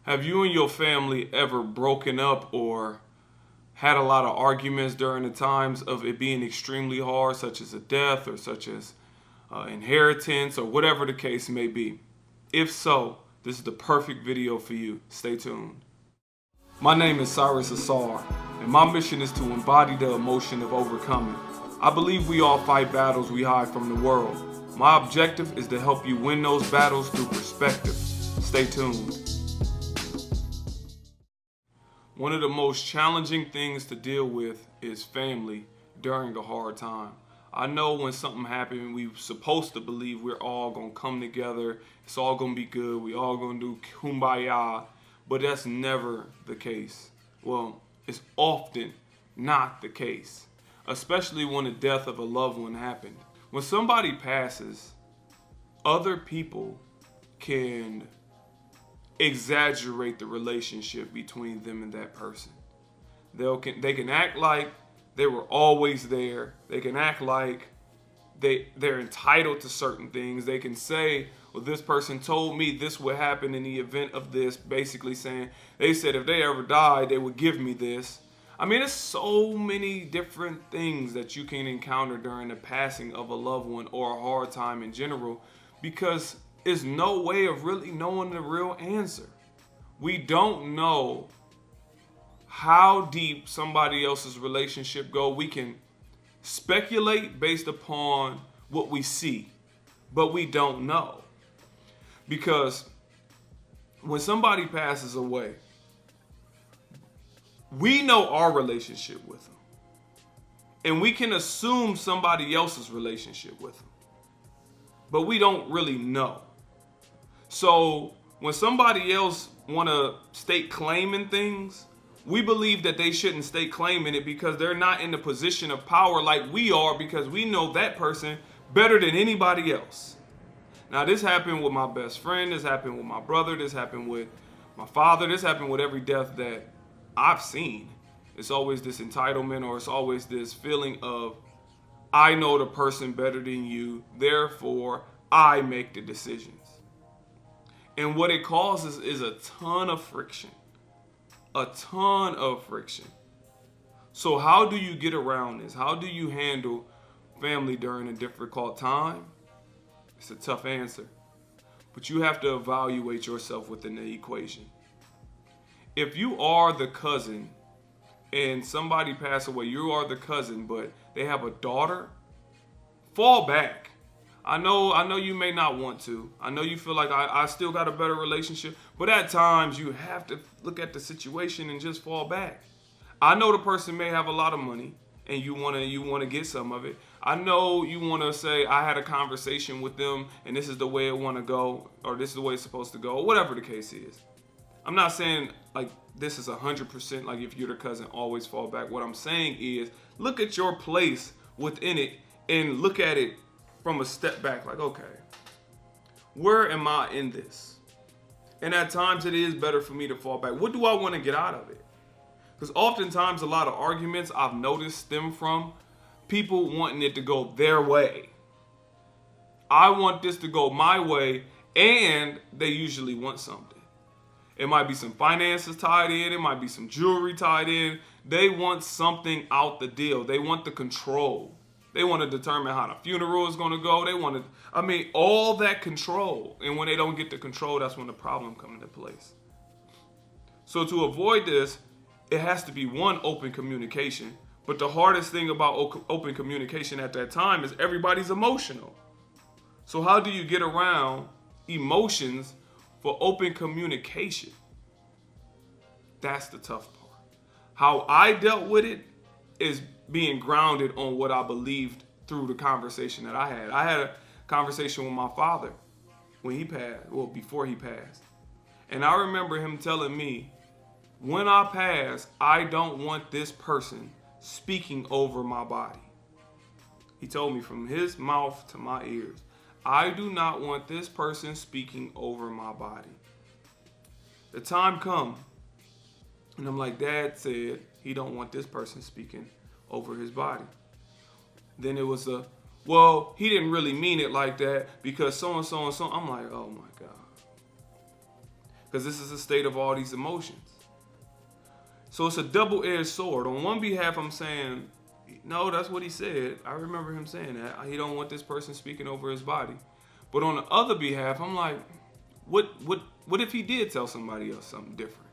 Have you and your family ever broken up or had a lot of arguments during the times of it being extremely hard, such as a death or such as inheritance or whatever the case may be? If so, this is the perfect video for you. Stay tuned. My name is Cyrus Ausar, and my mission is to embody the emotion of overcoming. I believe we all fight battles we hide from the world. My objective is to help you win those battles through perspective. Stay tuned. One of the most challenging things to deal with is family during a hard time. I know when something happens, we're supposed to believe we're all going to come together. It's all going to be good. We all going to do kumbaya. But that's never the case. Well, it's often not the case, especially when the death of a loved one happened. When somebody passes, other people can exaggerate the relationship between them and that person. They can act like they were always there. They can act like they're entitled to certain things. They can say, well, this person told me this would happen in the event of this, basically saying, they said if they ever died, they would give me this. I mean, there's so many different things that you can encounter during the passing of a loved one or a hard time in general, because there's no way of really knowing the real answer. We don't know how deep somebody else's relationship go. We can speculate based upon what we see, but we don't know. Because when somebody passes away, we know our relationship with them. And we can assume somebody else's relationship with them. But we don't really know. So when somebody else want to stake claim in things, we believe that they shouldn't stake claim in it because they're not in the position of power like we are, because we know that person better than anybody else. Now, this happened with my best friend. This happened with my brother. This happened with my father. This happened with every death that I've seen. It's always this entitlement, or it's always this feeling of, I know the person better than you, therefore I make the decisions. And what it causes is a ton of friction. A ton of friction. So how do you get around this? How do you handle family during a difficult time? It's a tough answer, but you have to evaluate yourself within the equation. If you are the cousin and somebody passed away, you are the cousin, but they have a daughter, fall back. I know you may not want to. I know you feel like I still got a better relationship, but at times you have to look at the situation and just fall back. I know the person may have a lot of money and you want to get some of it. I know you want to say, I had a conversation with them and this is the way it want to go, or this is the way it's supposed to go, or whatever the case is. I'm not saying like this is 100% like if you're the cousin, always fall back. What I'm saying is look at your place within it and look at it from a step back, like, okay, where am I in this? And at times it is better for me to fall back. What do I want to get out of it? Because oftentimes a lot of arguments I've noticed stem from people wanting it to go their way. I want this to go my way, and they usually want something. It might be some finances tied in. It might be some jewelry tied in. They want something out the deal. They want the control. They want to determine how the funeral is going to go. They want to, all that control. And when they don't get the control, that's when the problem comes into place. So to avoid this, it has to be one, open communication. But the hardest thing about open communication at that time is everybody's emotional. So how do you get around emotions for open communication? That's the tough part. How I dealt with it is being grounded on what I believed through the conversation that I had. I had a conversation with my father when he passed, well, before he passed. And I remember him telling me, when I pass, I don't want this person speaking over my body. He told me from his mouth to my ears, I do not want this person speaking over my body. The time come, and I'm like, Dad said he don't want this person speaking over his body. Then it was well, he didn't really mean it like that because so and so and so. I'm like, oh my God. because this is a state of all these emotions. So it's a double-edged sword. On one behalf, I'm saying, no, that's what he said. I remember him saying that. He don't want this person speaking over his body. But on the other behalf, I'm like, what if he did tell somebody else something different?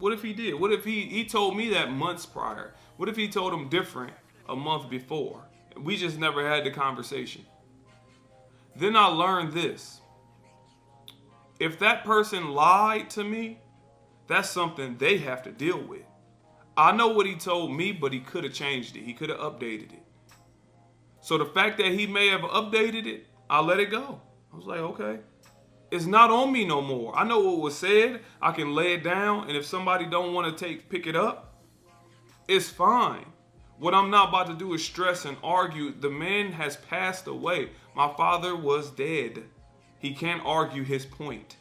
What if he did? What if he told me that months prior? What if he told him different a month before? We just never had the conversation. Then I learned this. If that person lied to me, that's something they have to deal with. I know what he told me, but he could have changed it. He could have updated it. So the fact that he may have updated it, I let it go. I was like, okay. It's not on me no more. I know what was said. I can lay it down. And if somebody don't want to pick it up, it's fine. What I'm not about to do is stress and argue. The man has passed away. My father was dead. He can't argue his point.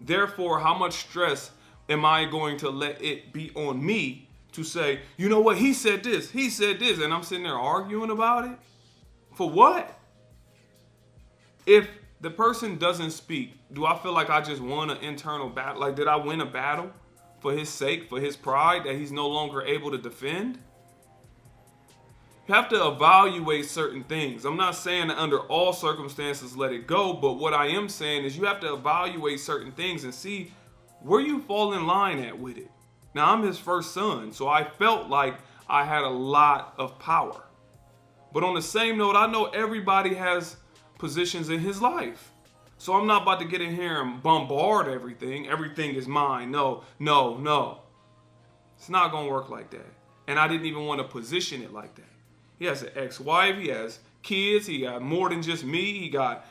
Therefore, how much stress am I going to let it be on me to say, you know what, he said this, and I'm sitting there arguing about it? For what? If the person doesn't speak, do I feel like I just won an internal battle? Like, did I win a battle for his sake, for his pride, that he's no longer able to defend? You have to evaluate certain things. I'm not saying that under all circumstances let it go, but what I am saying is you have to evaluate certain things and see where you fall in line at with it. Now, I'm his first son, so I felt like I had a lot of power. But on the same note, I know everybody has positions in his life. So I'm not about to get in here and bombard everything. Everything is mine. No. It's not going to work like that. And I didn't even want to position it like that. He has an ex-wife. He has kids. He got more than just me. He got,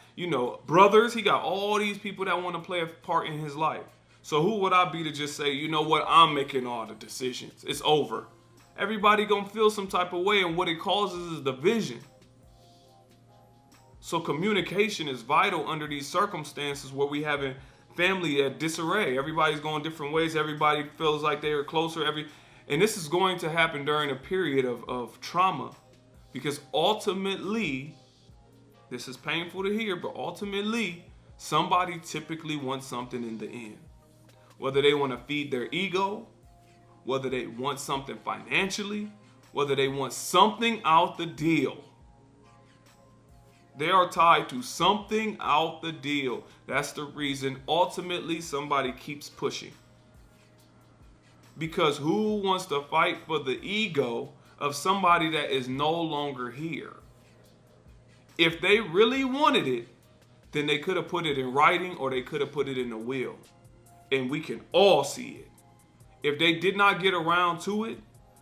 brothers. He got all these people that want to play a part in his life. So who would I be to just say, you know what, I'm making all the decisions. It's over. Everybody gonna feel some type of way, and what it causes is division. So communication is vital under these circumstances where we having family at disarray. Everybody's going different ways. Everybody feels like they are closer. And this is going to happen during a period of trauma, because ultimately, this is painful to hear, but ultimately, somebody typically wants something in the end. Whether they want to feed their ego, whether they want something financially, whether they want something out the deal. They are tied to something out the deal. That's the reason ultimately somebody keeps pushing. Because who wants to fight for the ego of somebody that is no longer here? If they really wanted it, then they could have put it in writing, or they could have put it in a will. And we can all see it. If they did not get around to it,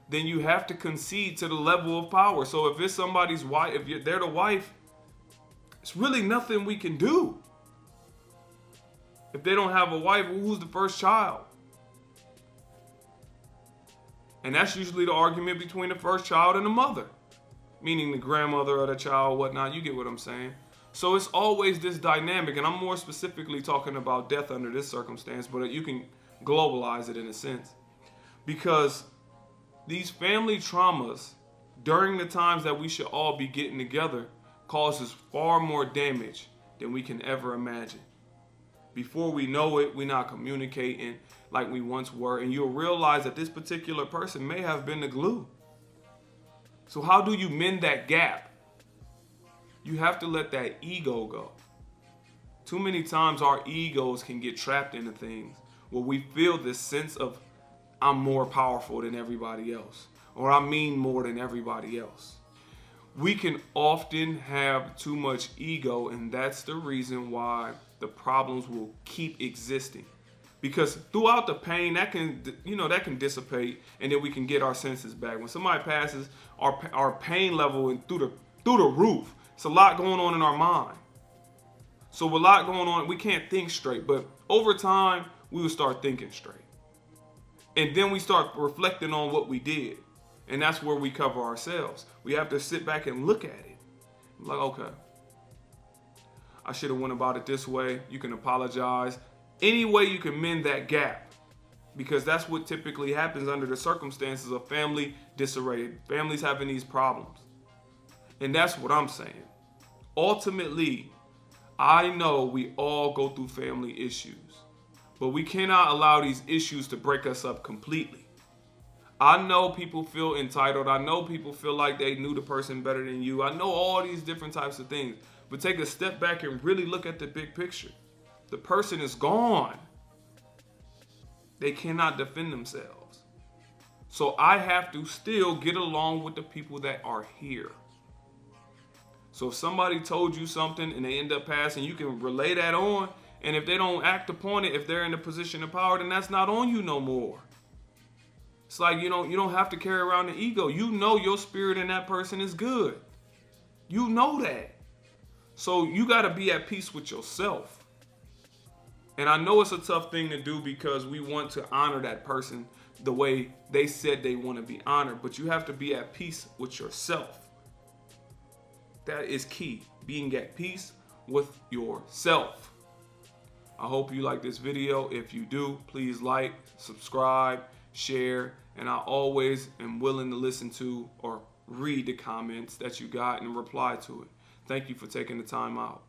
then you have to concede to the level of power. So if it's somebody's wife, if they're the wife, it's really nothing we can do. If they don't have a wife, who's the first child? And that's usually the argument between the first child and the mother, meaning the grandmother or the child, whatnot. You get what I'm saying? So it's always this dynamic, and I'm more specifically talking about death under this circumstance, but you can globalize it in a sense. Because these family traumas, during the times that we should all be getting together, causes far more damage than we can ever imagine. Before we know it, we're not communicating like we once were, and you'll realize that this particular person may have been the glue. So how do you mend that gap? You have to let that ego go. Too many times our egos can get trapped into things where we feel this sense of, I'm more powerful than everybody else, or I mean more than everybody else. We can often have too much ego, and that's the reason why the problems will keep existing. Because throughout the pain, that can dissipate, and then we can get our senses back. When somebody passes, our pain level and through the roof. It's a lot going on in our mind. So with a lot going on, we can't think straight. But over time, we will start thinking straight. And then we start reflecting on what we did. And that's where we cover ourselves. We have to sit back and look at it. Like, okay, I should have went about it this way. You can apologize. Any way you can mend that gap. Because that's what typically happens under the circumstances of family disarray. Families having these problems. And that's what I'm saying. Ultimately, I know we all go through family issues, but we cannot allow these issues to break us up completely. I know people feel entitled. I know people feel like they knew the person better than you. I know all these different types of things. But take a step back and really look at the big picture. The person is gone. They cannot defend themselves. So I have to still get along with the people that are here. So if somebody told you something and they end up passing, you can relay that on. And if they don't act upon it, if they're in a position of power, then that's not on you no more. It's like you don't have to carry around the ego. You know your spirit in that person is good. You know that. So you got to be at peace with yourself. And I know it's a tough thing to do because we want to honor that person the way they said they want to be honored. But you have to be at peace with yourself. That is key. Being at peace with yourself. I hope you like this video. If you do, please like, subscribe, share, and I always am willing to listen to or read the comments that you got and reply to it. Thank you for taking the time out.